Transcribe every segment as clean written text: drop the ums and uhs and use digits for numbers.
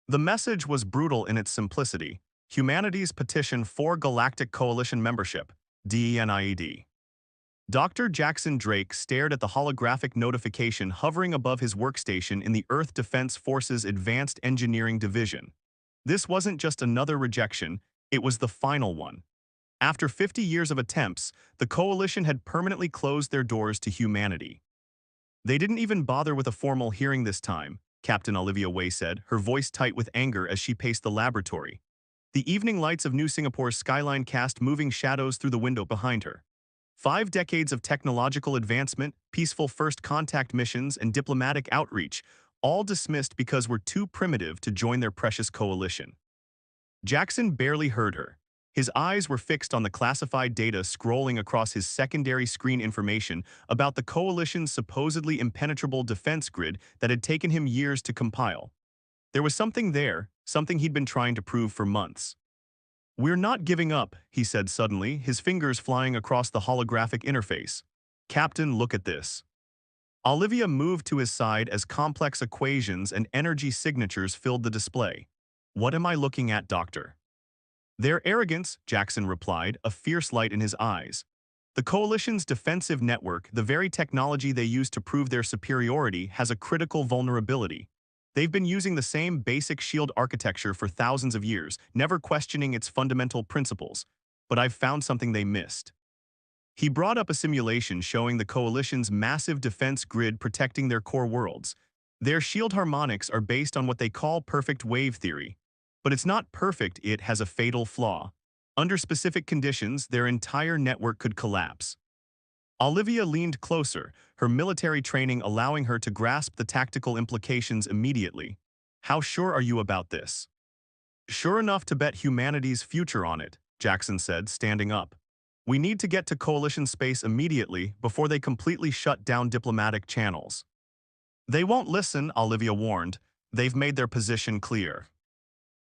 The message was brutal in its simplicity. Humanity's petition for Galactic Coalition membership, DENIED. Dr. Jackson Drake stared at the holographic notification hovering above his workstation in the Earth Defense Force's Advanced Engineering Division. This wasn't just another rejection, it was the final one. After 50 years of attempts, the Coalition had permanently closed their doors to humanity. They didn't even bother with a formal hearing this time, Captain Olivia Way said, her voice tight with anger as she paced the laboratory. The evening lights of New Singapore's skyline cast moving shadows through the window behind her. 5 decades of technological advancement, peaceful first contact missions, and diplomatic outreach, all dismissed because we're too primitive to join their precious coalition. Jackson barely heard her. His eyes were fixed on the classified data scrolling across his secondary screen information about the coalition's supposedly impenetrable defense grid that had taken him years to compile. There was something there, something he'd been trying to prove for months. "We're not giving up," he said suddenly, his fingers flying across the holographic interface. "Captain, look at this." Olivia moved to his side as complex equations and energy signatures filled the display. "What am I looking at, Doctor?" "Their arrogance," Jackson replied, a fierce light in his eyes. "The Coalition's defensive network, the very technology they use to prove their superiority, has a critical vulnerability. They've been using the same basic shield architecture for thousands of years, never questioning its fundamental principles. But I've found something they missed." He brought up a simulation showing the Coalition's massive defense grid protecting their core worlds. Their shield harmonics are based on what they call perfect wave theory. But it's not perfect, it has a fatal flaw. Under specific conditions, their entire network could collapse. Olivia leaned closer, her military training allowing her to grasp the tactical implications immediately. "How sure are you about this?" "Sure enough to bet humanity's future on it," Jackson said, standing up. "We need to get to Coalition space immediately before they completely shut down diplomatic channels." "They won't listen," Olivia warned. "They've made their position clear."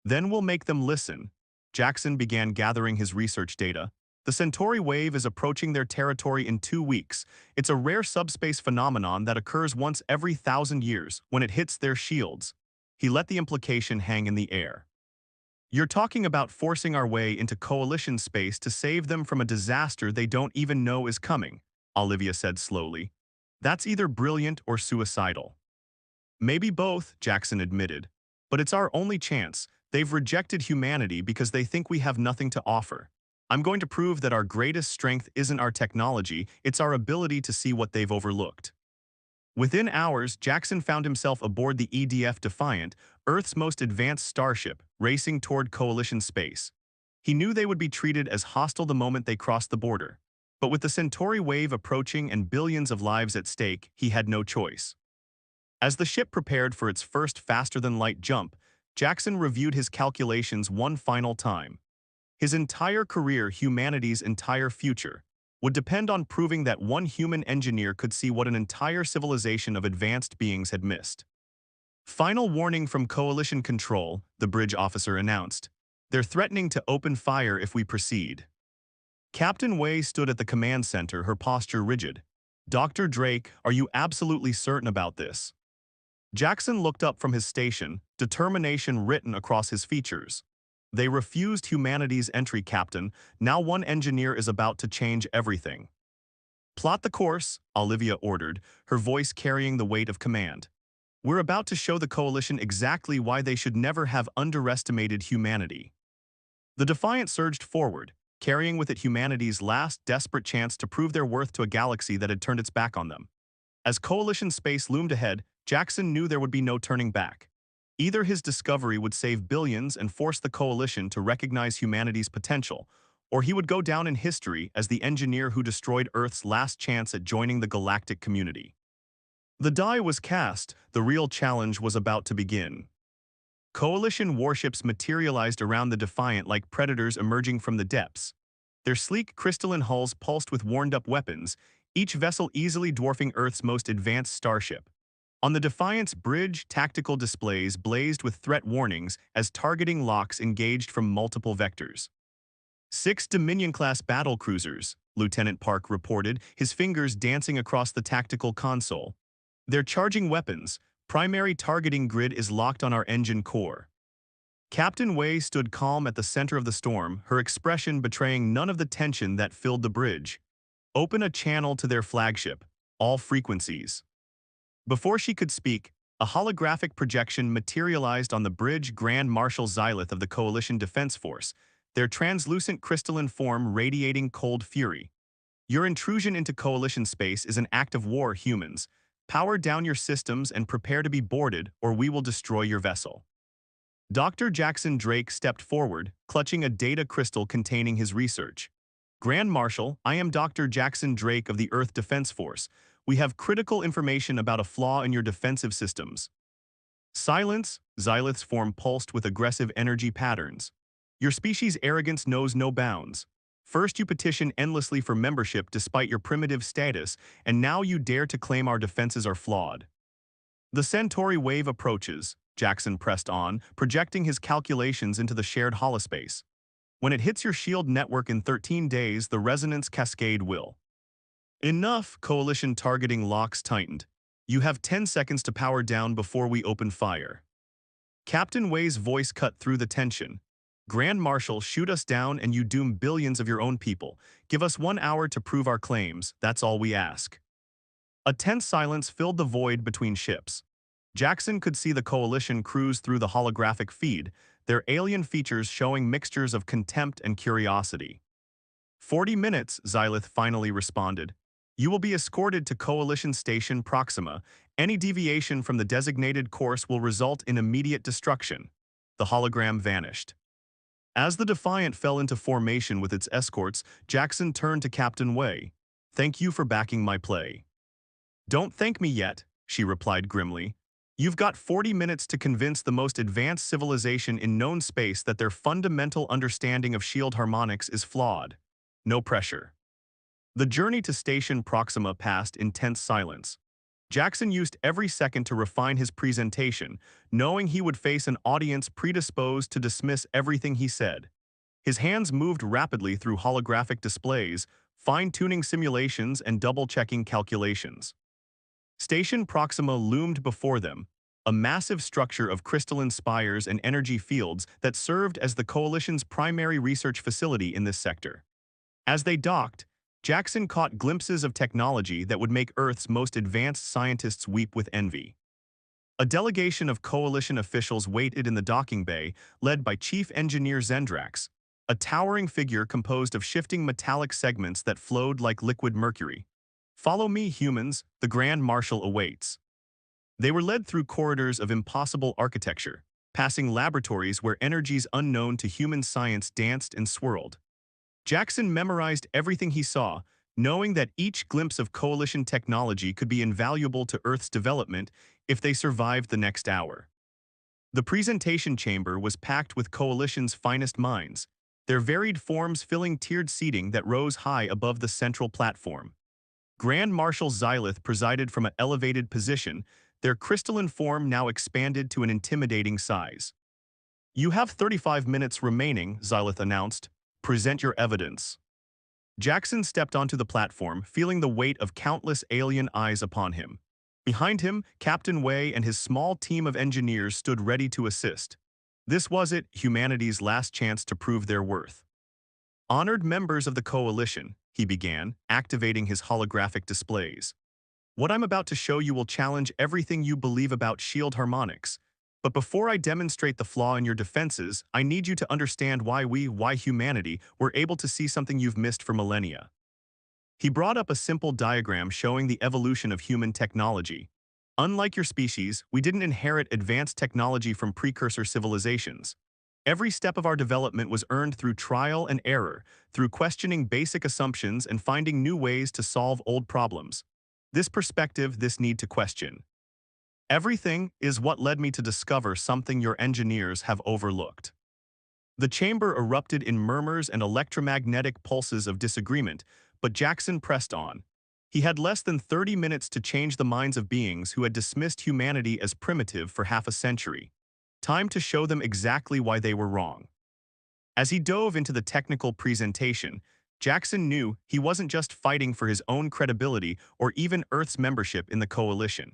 "Then we'll make them listen." Jackson began gathering his research data. The Centauri wave is approaching their territory in 2 weeks. It's a rare subspace phenomenon that occurs once every 1,000 years when it hits their shields. He let the implication hang in the air. "You're talking about forcing our way into Coalition space to save them from a disaster they don't even know is coming," Olivia said slowly. "That's either brilliant or suicidal." "Maybe both," Jackson admitted. "But it's our only chance. They've rejected humanity because they think we have nothing to offer. I'm going to prove that our greatest strength isn't our technology, it's our ability to see what they've overlooked." Within hours, Jackson found himself aboard the EDF Defiant, Earth's most advanced starship, racing toward Coalition space. He knew they would be treated as hostile the moment they crossed the border. But with the Centauri wave approaching and billions of lives at stake, he had no choice. As the ship prepared for its first faster-than-light jump, Jackson reviewed his calculations one final time. His entire career, humanity's entire future, would depend on proving that one human engineer could see what an entire civilization of advanced beings had missed. "Final warning from Coalition Control," the bridge officer announced. "They're threatening to open fire if we proceed." Captain Way stood at the command center, her posture rigid. "Dr. Drake, are you absolutely certain about this?" Jackson looked up from his station, determination written across his features. "They refused humanity's entry, Captain. Now one engineer is about to change everything." "Plot the course," Olivia ordered, her voice carrying the weight of command. "We're about to show the Coalition exactly why they should never have underestimated humanity." The Defiant surged forward, carrying with it humanity's last desperate chance to prove their worth to a galaxy that had turned its back on them. As Coalition space loomed ahead, Jackson knew there would be no turning back. Either his discovery would save billions and force the Coalition to recognize humanity's potential, or he would go down in history as the engineer who destroyed Earth's last chance at joining the galactic community. The die was cast, the real challenge was about to begin. Coalition warships materialized around the Defiant like predators emerging from the depths. Their sleek crystalline hulls pulsed with worn-up weapons, each vessel easily dwarfing Earth's most advanced starship. On the Defiant's bridge, tactical displays blazed with threat warnings as targeting locks engaged from multiple vectors. 6 Dominion-class battle cruisers, Lieutenant Park reported, his fingers dancing across the tactical console. "They're charging weapons. Primary targeting grid is locked on our engine core." Captain Wei stood calm at the center of the storm, her expression betraying none of the tension that filled the bridge. Open a channel to their flagship, all frequencies. Before she could speak, a holographic projection materialized on the bridge. Grand Marshal Xylith of the Coalition Defense Force, their translucent crystalline form radiating cold fury. Your intrusion into Coalition space is an act of war, humans. Power down your systems and prepare to be boarded, or we will destroy your vessel. Dr. Jackson Drake stepped forward, clutching a data crystal containing his research. Grand Marshal, I am Dr. Jackson Drake of the Earth Defense Force. We have critical information about a flaw in your defensive systems. Silence, Xylith's form pulsed with aggressive energy patterns. Your species' arrogance knows no bounds. First you petition endlessly for membership despite your primitive status, and now you dare to claim our defenses are flawed. The Centauri wave approaches, Jackson pressed on, projecting his calculations into the shared holospace. When it hits your shield network in 13 days, the resonance cascade will. Enough, Coalition targeting locks tightened. You have 10 seconds to power down before we open fire. Captain Wei's voice cut through the tension. Grand Marshal, shoot us down and you doom billions of your own people. Give us 1 hour to prove our claims, that's all we ask. A tense silence filled the void between ships. Jackson could see the Coalition cruise through the holographic feed, their alien features showing mixtures of contempt and curiosity. 40 minutes, Xylith finally responded. You will be escorted to Coalition Station Proxima. Any deviation from the designated course will result in immediate destruction. The hologram vanished. As the Defiant fell into formation with its escorts, Jackson turned to Captain Wei. Thank you for backing my play. Don't thank me yet, she replied grimly. You've got 40 minutes to convince the most advanced civilization in known space that their fundamental understanding of shield harmonics is flawed. No pressure. The journey to Station Proxima passed in tense silence. Jackson used every second to refine his presentation, knowing he would face an audience predisposed to dismiss everything he said. His hands moved rapidly through holographic displays, fine-tuning simulations and double-checking calculations. Station Proxima loomed before them, a massive structure of crystalline spires and energy fields that served as the Coalition's primary research facility in this sector. As they docked, Jackson caught glimpses of technology that would make Earth's most advanced scientists weep with envy. A delegation of Coalition officials waited in the docking bay, led by Chief Engineer Zendrax, a towering figure composed of shifting metallic segments that flowed like liquid mercury. Follow me, humans, the Grand Marshal awaits. They were led through corridors of impossible architecture, passing laboratories where energies unknown to human science danced and swirled. Jackson memorized everything he saw, knowing that each glimpse of Coalition technology could be invaluable to Earth's development if they survived the next hour. The presentation chamber was packed with Coalition's finest minds, their varied forms filling tiered seating that rose high above the central platform. Grand Marshal Xylith presided from an elevated position, their crystalline form now expanded to an intimidating size. You have 35 minutes remaining, Xylith announced. Present your evidence. Jackson stepped onto the platform, feeling the weight of countless alien eyes upon him. Behind him, Captain Wei and his small team of engineers stood ready to assist. This was it, humanity's last chance to prove their worth. Honored members of the Coalition, he began, activating his holographic displays. What I'm about to show you will challenge everything you believe about shield harmonics. But before I demonstrate the flaw in your defenses, I need you to understand why humanity, were able to see something you've missed for millennia. He brought up a simple diagram showing the evolution of human technology. Unlike your species, we didn't inherit advanced technology from precursor civilizations. Every step of our development was earned through trial and error, through questioning basic assumptions and finding new ways to solve old problems. This perspective, this need to question. Everything is what led me to discover something your engineers have overlooked. The chamber erupted in murmurs and electromagnetic pulses of disagreement, but Jackson pressed on. He had less than 30 minutes to change the minds of beings who had dismissed humanity as primitive for half a century. Time to show them exactly why they were wrong. As he dove into the technical presentation, Jackson knew he wasn't just fighting for his own credibility or even Earth's membership in the Coalition.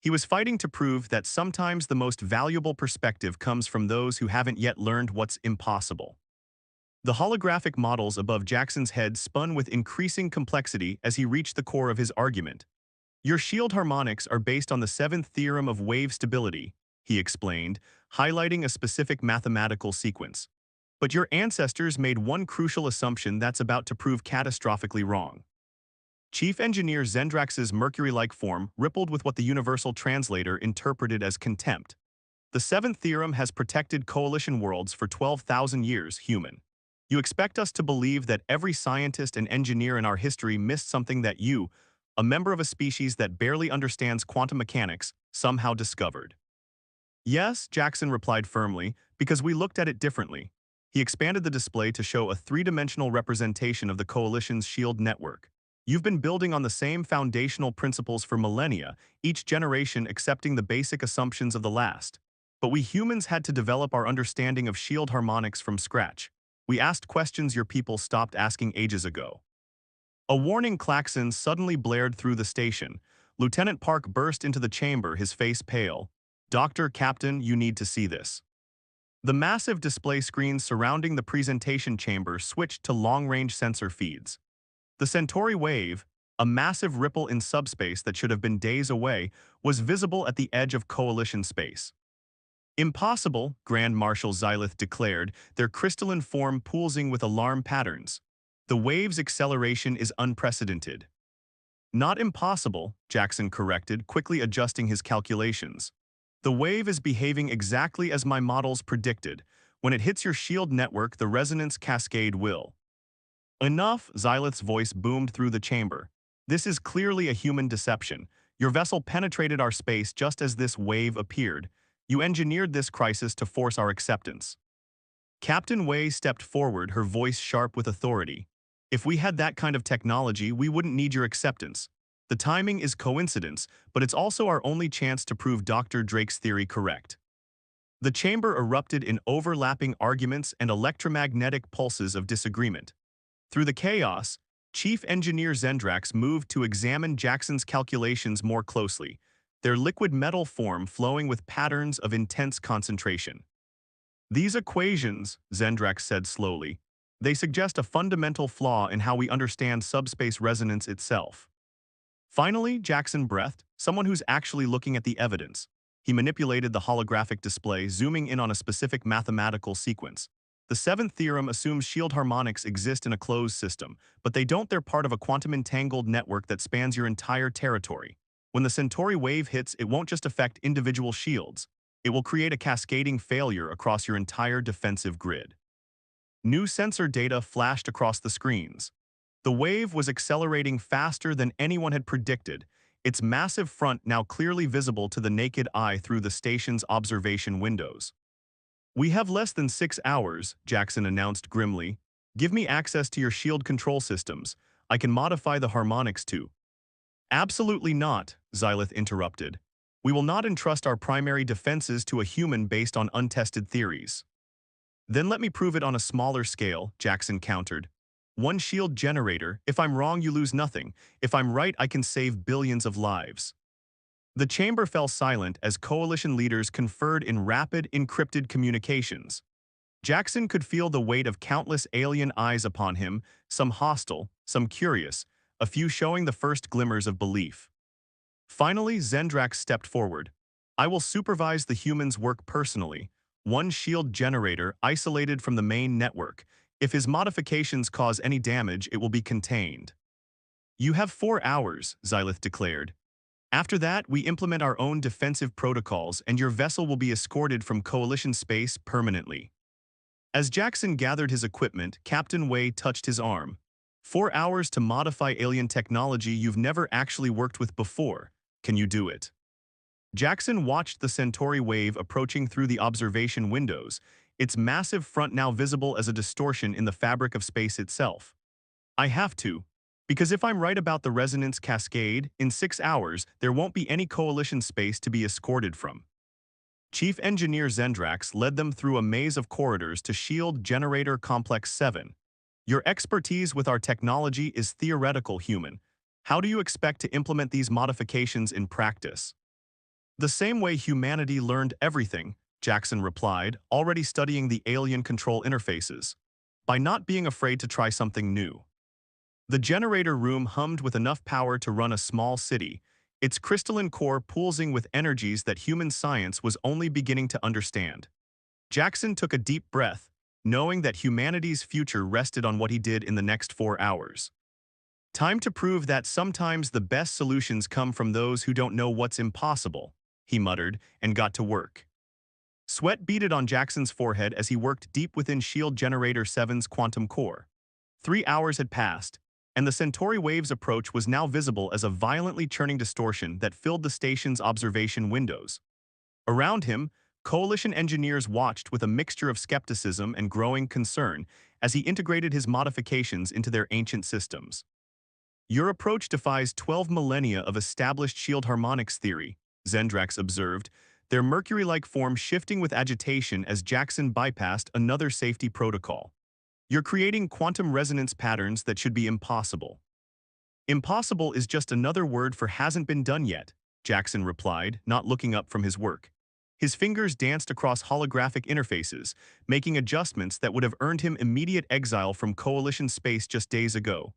He was fighting to prove that sometimes the most valuable perspective comes from those who haven't yet learned what's impossible. The holographic models above Jackson's head spun with increasing complexity as he reached the core of his argument. Your shield harmonics are based on the seventh theorem of wave stability, he explained, highlighting a specific mathematical sequence. But your ancestors made one crucial assumption that's about to prove catastrophically wrong. Chief Engineer Zendrax's Mercury-like form rippled with what the Universal Translator interpreted as contempt. The seventh theorem has protected coalition worlds for 12,000 years, human. You expect us to believe that every scientist and engineer in our history missed something that you, a member of a species that barely understands quantum mechanics, somehow discovered. Yes, Jackson replied firmly, because we looked at it differently. He expanded the display to show a three-dimensional representation of the Coalition's shield network. You've been building on the same foundational principles for millennia, each generation accepting the basic assumptions of the last. But we humans had to develop our understanding of shield harmonics from scratch. We asked questions your people stopped asking ages ago. A warning klaxon suddenly blared through the station. Lieutenant Park burst into the chamber, his face pale. "Doctor, Captain, you need to see this." The massive display screens surrounding the presentation chamber switched to long-range sensor feeds. The Centauri wave, a massive ripple in subspace that should have been days away, was visible at the edge of Coalition space. "Impossible," Grand Marshal Xylith declared, their crystalline form pulsing with alarm patterns. "The wave's acceleration is unprecedented." "Not impossible," Jackson corrected, quickly adjusting his calculations. "The wave is behaving exactly as my models predicted. When it hits your shield network, the resonance cascade will." "Enough," Xylith's voice boomed through the chamber. "This is clearly a human deception. Your vessel penetrated our space just as this wave appeared. You engineered this crisis to force our acceptance." Captain Wei stepped forward, her voice sharp with authority. "If we had that kind of technology, we wouldn't need your acceptance. The timing is coincidence, but it's also our only chance to prove Dr. Drake's theory correct." The chamber erupted in overlapping arguments and electromagnetic pulses of disagreement. Through the chaos, Chief Engineer Zendrax moved to examine Jackson's calculations more closely, their liquid metal form flowing with patterns of intense concentration. "These equations," Zendrax said slowly, "they suggest a fundamental flaw in how we understand subspace resonance itself." Finally, Jackson breathed, someone who's actually looking at the evidence. He manipulated the holographic display, zooming in on a specific mathematical sequence. The seventh theorem assumes shield harmonics exist in a closed system, but they don't. They're part of a quantum-entangled network that spans your entire territory. When the Centauri wave hits, it won't just affect individual shields. It will create a cascading failure across your entire defensive grid. New sensor data flashed across the screens. The wave was accelerating faster than anyone had predicted, its massive front now clearly visible to the naked eye through the station's observation windows. "We have less than 6 hours, Jackson announced grimly. "Give me access to your shield control systems. I can modify the harmonics too." "Absolutely not," Xylith interrupted. "We will not entrust our primary defenses to a human based on untested theories." "Then let me prove it on a smaller scale," Jackson countered. "One shield generator. If I'm wrong, you lose nothing. If I'm right, I can save billions of lives." The chamber fell silent as coalition leaders conferred in rapid, encrypted communications. Jackson could feel the weight of countless alien eyes upon him, some hostile, some curious, a few showing the first glimmers of belief. Finally, Zendrax stepped forward. "I will supervise the humans' work personally. One shield generator isolated from the main network. If his modifications cause any damage, it will be contained." "You have 4 hours," Xylith declared. "After that, we implement our own defensive protocols and your vessel will be escorted from Coalition space permanently." As Jackson gathered his equipment, Captain Wei touched his arm. "4 hours to modify alien technology you've never actually worked with before. Can you do it?" Jackson watched the Centauri wave approaching through the observation windows, its massive front now visible as a distortion in the fabric of space itself. "I have to. Because if I'm right about the resonance cascade, in 6 hours, there won't be any Coalition space to be escorted from." Chief Engineer Zendrax led them through a maze of corridors to Shield Generator Complex 7. "Your expertise with our technology is theoretical, human. How do you expect to implement these modifications in practice?" The same way humanity learned everything, Jackson replied, already studying the alien control interfaces. By not being afraid to try something new. The generator room hummed with enough power to run a small city, its crystalline core pulsing with energies that human science was only beginning to understand. Jackson took a deep breath, knowing that humanity's future rested on what he did in the next 4 hours. Time to prove that sometimes the best solutions come from those who don't know what's impossible, he muttered, and got to work. Sweat beaded on Jackson's forehead as he worked deep within Shield Generator 7's quantum core. 3 hours had passed, and the Centauri wave's approach was now visible as a violently churning distortion that filled the station's observation windows. Around him, Coalition engineers watched with a mixture of skepticism and growing concern as he integrated his modifications into their ancient systems. Your approach defies 12 millennia of established shield harmonics theory, Zendrax observed, their mercury-like form shifting with agitation as Jackson bypassed another safety protocol. You're creating quantum resonance patterns that should be impossible. Impossible is just another word for hasn't been done yet, Jackson replied, not looking up from his work. His fingers danced across holographic interfaces, making adjustments that would have earned him immediate exile from Coalition space just days ago.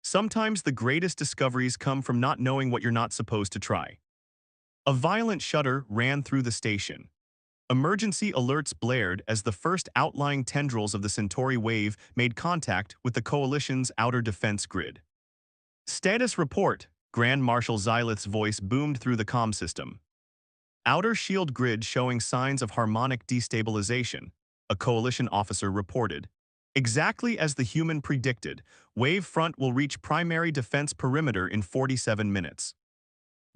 Sometimes the greatest discoveries come from not knowing what you're not supposed to try. A violent shudder ran through the station. Emergency alerts blared as the first outlying tendrils of the Centauri wave made contact with the Coalition's outer defense grid. Status report, Grand Marshal Xylith's voice boomed through the comm system. Outer shield grid showing signs of harmonic destabilization, a Coalition officer reported. Exactly as the human predicted, wave front will reach primary defense perimeter in 47 minutes.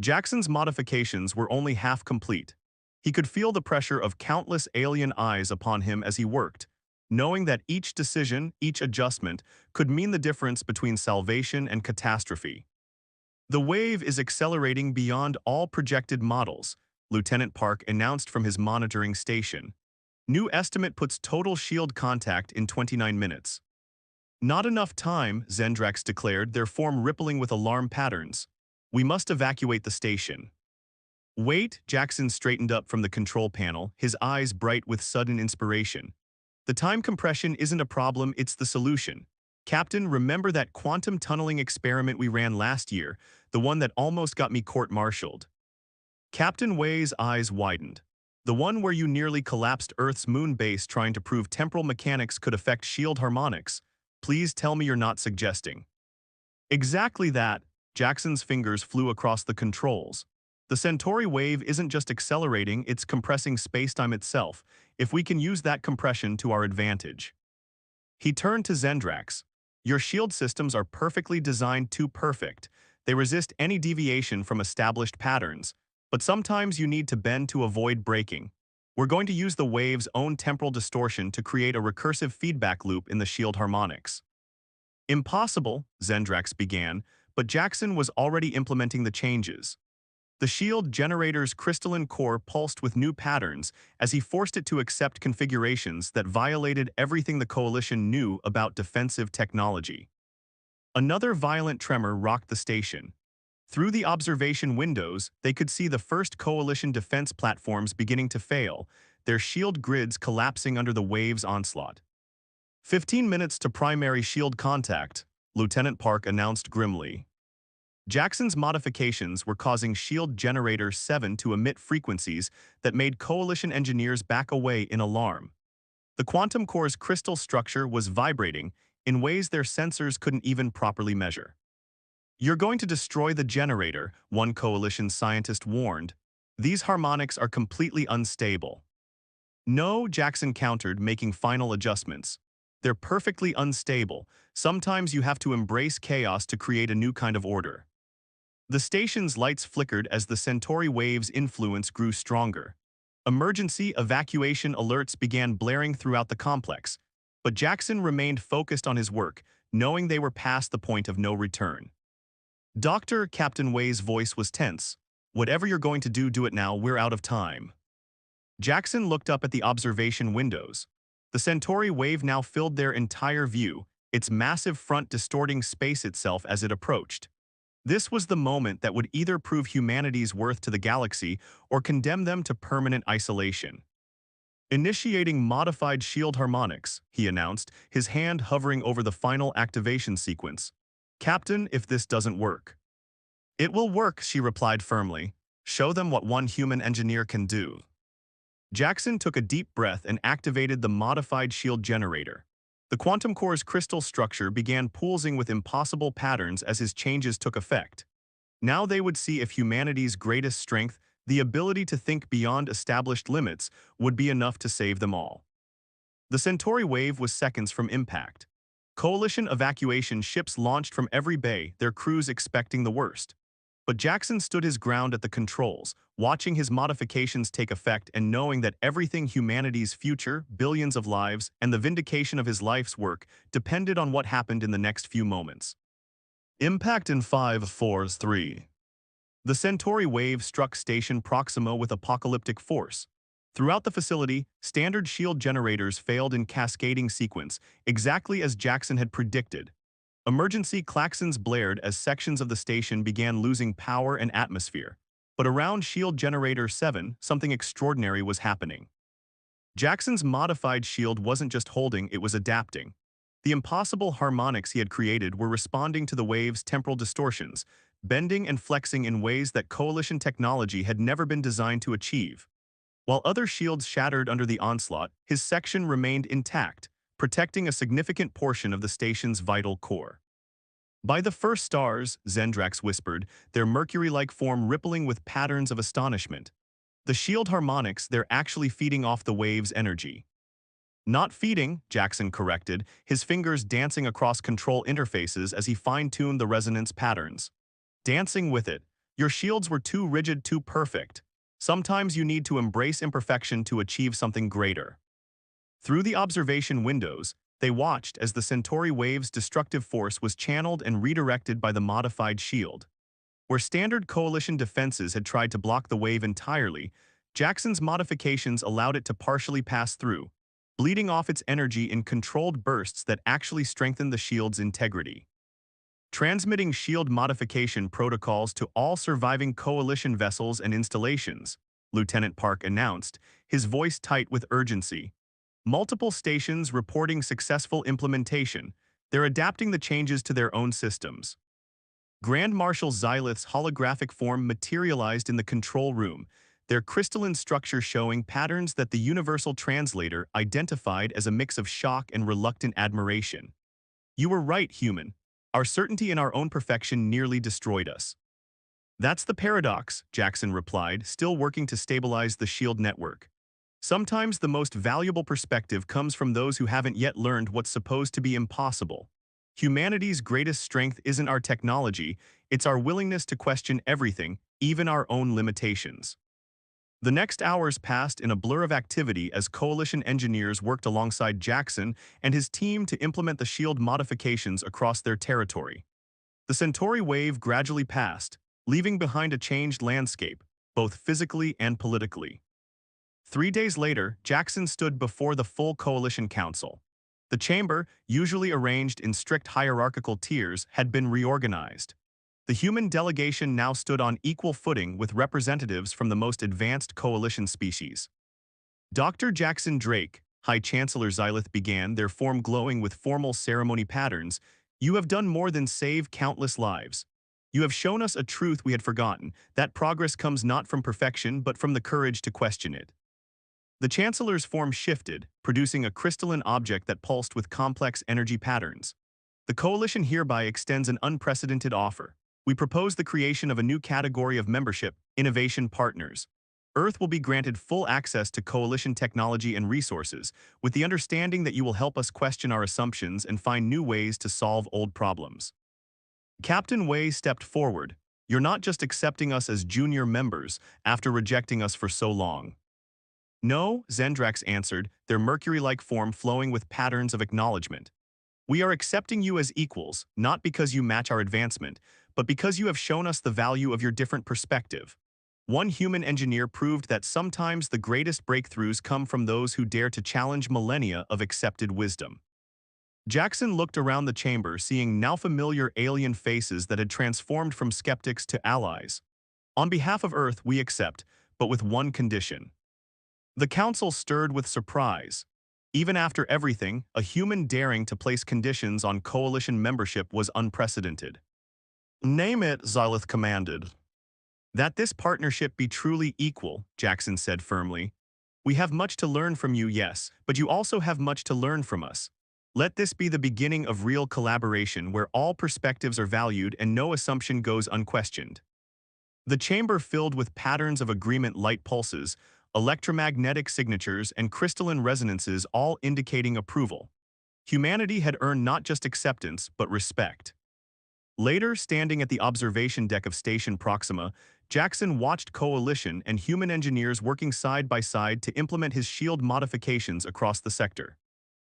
Jackson's modifications were only half complete. He could feel the pressure of countless alien eyes upon him as he worked, knowing that each decision, each adjustment, could mean the difference between salvation and catastrophe. The wave is accelerating beyond all projected models, Lieutenant Park announced from his monitoring station. New estimate puts total shield contact in 29 minutes. Not enough time, Zendrax declared, their form rippling with alarm patterns. We must evacuate the station. Wait, Jackson straightened up from the control panel, his eyes bright with sudden inspiration. The time compression isn't a problem, it's the solution. Captain, remember that quantum tunneling experiment we ran last year, the one that almost got me court-martialed? Captain Wei's eyes widened. The one where you nearly collapsed Earth's moon base trying to prove temporal mechanics could affect shield harmonics. Please tell me you're not suggesting. Exactly that, Jackson's fingers flew across the controls. The Centauri wave isn't just accelerating, it's compressing spacetime itself, if we can use that compression to our advantage. He turned to Zendrax. Your shield systems are perfectly designed, too perfect. They resist any deviation from established patterns. But sometimes you need to bend to avoid breaking. We're going to use the wave's own temporal distortion to create a recursive feedback loop in the shield harmonics. Impossible, Zendrax began, but Jackson was already implementing the changes. The shield generator's crystalline core pulsed with new patterns as he forced it to accept configurations that violated everything the Coalition knew about defensive technology. Another violent tremor rocked the station. Through the observation windows, they could see the first Coalition defense platforms beginning to fail, their shield grids collapsing under the wave's onslaught. 15 minutes to primary shield contact, Lieutenant Park announced grimly. Jackson's modifications were causing Shield Generator 7 to emit frequencies that made Coalition engineers back away in alarm. The quantum core's crystal structure was vibrating in ways their sensors couldn't even properly measure. You're going to destroy the generator, one Coalition scientist warned. These harmonics are completely unstable. No, Jackson countered, making final adjustments. They're perfectly unstable. Sometimes you have to embrace chaos to create a new kind of order. The station's lights flickered as the Centauri wave's influence grew stronger. Emergency evacuation alerts began blaring throughout the complex, but Jackson remained focused on his work, knowing they were past the point of no return. Dr. Captain Wei's voice was tense. Whatever you're going to do, do it now, we're out of time. Jackson looked up at the observation windows. The Centauri wave now filled their entire view, its massive front distorting space itself as it approached. This was the moment that would either prove humanity's worth to the galaxy or condemn them to permanent isolation. Initiating modified shield harmonics, he announced, his hand hovering over the final activation sequence. Captain, if this doesn't work. It will work, she replied firmly. Show them what one human engineer can do. Jackson took a deep breath and activated the modified shield generator. The quantum core's crystal structure began pulsing with impossible patterns as his changes took effect. Now they would see if humanity's greatest strength, the ability to think beyond established limits, would be enough to save them all. The Centauri wave was seconds from impact. Coalition evacuation ships launched from every bay, their crews expecting the worst. But Jackson stood his ground at the controls, watching his modifications take effect and knowing that everything humanity's future, billions of lives, and the vindication of his life's work depended on what happened in the next few moments. Impact in 5, 4, 3. The Centauri wave struck Station Proxima with apocalyptic force. Throughout the facility, standard shield generators failed in cascading sequence, exactly as Jackson had predicted. Emergency klaxons blared as sections of the station began losing power and atmosphere. But around shield generator 7, something extraordinary was happening. Jackson's modified shield wasn't just holding, it was adapting. The impossible harmonics he had created were responding to the wave's temporal distortions, bending and flexing in ways that coalition technology had never been designed to achieve. While other shields shattered under the onslaught, his section remained intact, protecting a significant portion of the station's vital core. By the first stars, Zendrax whispered, their mercury-like form rippling with patterns of astonishment. The shield harmonics, they're actually feeding off the wave's energy. Not feeding, Jackson corrected, his fingers dancing across control interfaces as he fine-tuned the resonance patterns. Dancing with it. Your shields were too rigid, too perfect. Sometimes you need to embrace imperfection to achieve something greater. Through the observation windows, they watched as the Centauri wave's destructive force was channeled and redirected by the modified shield. Where standard coalition defenses had tried to block the wave entirely, Jackson's modifications allowed it to partially pass through, bleeding off its energy in controlled bursts that actually strengthened the shield's integrity. Transmitting shield modification protocols to all surviving coalition vessels and installations, Lieutenant Park announced, his voice tight with urgency. Multiple stations reporting successful implementation. They're adapting the changes to their own systems. Grand Marshal Xylith's holographic form materialized in the control room, their crystalline structure showing patterns that the Universal Translator identified as a mix of shock and reluctant admiration. You were right, human. Our certainty in our own perfection nearly destroyed us. That's the paradox, Jackson replied, still working to stabilize the shield network. Sometimes the most valuable perspective comes from those who haven't yet learned what's supposed to be impossible. Humanity's greatest strength isn't our technology, it's our willingness to question everything, even our own limitations. The next hours passed in a blur of activity as coalition engineers worked alongside Jackson and his team to implement the shield modifications across their territory. The Centauri wave gradually passed, leaving behind a changed landscape, both physically and politically. 3 days later, Jackson stood before the full coalition council. The chamber, usually arranged in strict hierarchical tiers, had been reorganized. The human delegation now stood on equal footing with representatives from the most advanced coalition species. Dr. Jackson Drake, High Chancellor Xylith began, their form glowing with formal ceremony patterns. You have done more than save countless lives. You have shown us a truth we had forgotten, that progress comes not from perfection but from the courage to question it. The Chancellor's form shifted, producing a crystalline object that pulsed with complex energy patterns. The Coalition hereby extends an unprecedented offer. We propose the creation of a new category of membership, Innovation Partners. Earth will be granted full access to Coalition technology and resources, with the understanding that you will help us question our assumptions and find new ways to solve old problems. Captain Wei stepped forward. You're not just accepting us as junior members after rejecting us for so long. No, Zendrax answered, their mercury-like form flowing with patterns of acknowledgement. We are accepting you as equals, not because you match our advancement, but because you have shown us the value of your different perspective. One human engineer proved that sometimes the greatest breakthroughs come from those who dare to challenge millennia of accepted wisdom. Jackson looked around the chamber, seeing now familiar alien faces that had transformed from skeptics to allies. On behalf of Earth, we accept, but with one condition. The council stirred with surprise. Even after everything, a human daring to place conditions on coalition membership was unprecedented. Name it, Xylith commanded. That this partnership be truly equal, Jackson said firmly. We have much to learn from you, yes, but you also have much to learn from us. Let this be the beginning of real collaboration where all perspectives are valued and no assumption goes unquestioned. The chamber filled with patterns of agreement light pulses, electromagnetic signatures, and crystalline resonances all indicating approval. Humanity had earned not just acceptance, but respect. Later, standing at the observation deck of Station Proxima, Jackson watched Coalition and human engineers working side by side to implement his shield modifications across the sector.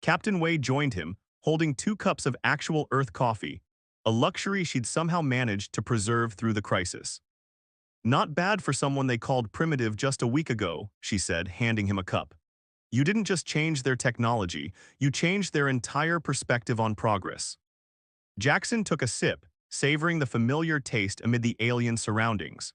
Captain Wei joined him, holding 2 cups of actual Earth coffee, a luxury she'd somehow managed to preserve through the crisis. Not bad for someone they called primitive just a week ago, she said, handing him a cup. You didn't just change their technology, you changed their entire perspective on progress. Jackson took a sip, savoring the familiar taste amid the alien surroundings.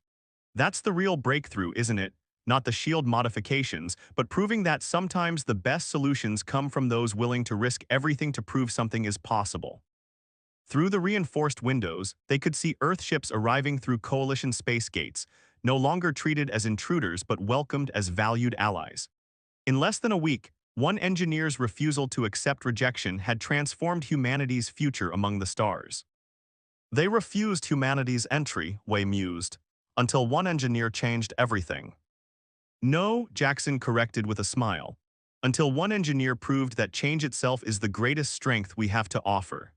That's the real breakthrough, isn't it? Not the shield modifications, but proving that sometimes the best solutions come from those willing to risk everything to prove something is possible. Through the reinforced windows, they could see Earth ships arriving through Coalition space gates, no longer treated as intruders but welcomed as valued allies. In less than a week, one engineer's refusal to accept rejection had transformed humanity's future among the stars. They refused humanity's entry, Wei mused, until one engineer changed everything. No, Jackson corrected with a smile, until one engineer proved that change itself is the greatest strength we have to offer.